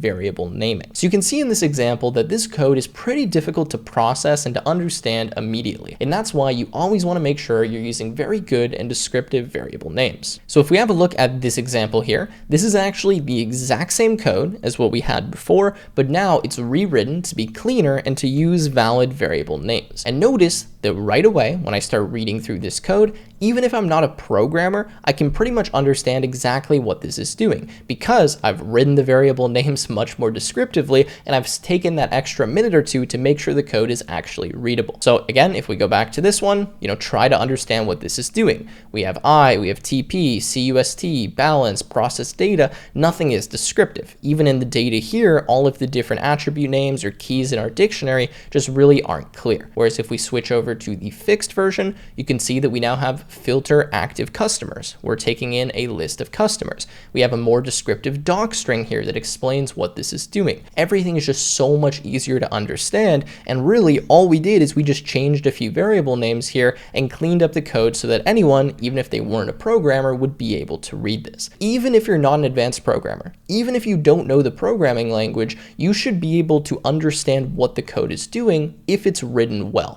variable naming. So you can see in this example that this code is pretty difficult to process and to understand immediately. And that's why you always want to make sure you're using very good and descriptive variable names. So if we have a look at this example here, this is actually the exact same code as what we had before, but now it's rewritten to be cleaner and to use valid variable names. And notice that right away, when I start reading through this code, even if I'm not a programmer, I can pretty much understand exactly what this is doing because I've written the variable names much more descriptively and I've taken that extra minute or two to make sure the code is actually readable. So again, if we go back to this one, try to understand what this is doing. We have I, we have TP, CUST, balance, process data. Nothing is descriptive. Even in the data here, all of the different attribute names or keys in our dictionary just really aren't clear. Whereas if we switch over to the fixed version, you can see that we now have filter active customers. We're taking in a list of customers. We have a more descriptive doc string here that explains what this is doing. Everything is just so much easier to understand, and really all we did is we just changed a few variable names here and cleaned up the code so that anyone, even if they weren't a programmer, would be able to read this. Even if you're not an advanced programmer, even if you don't know the programming language, you should be able to understand what the code is doing if it's written well.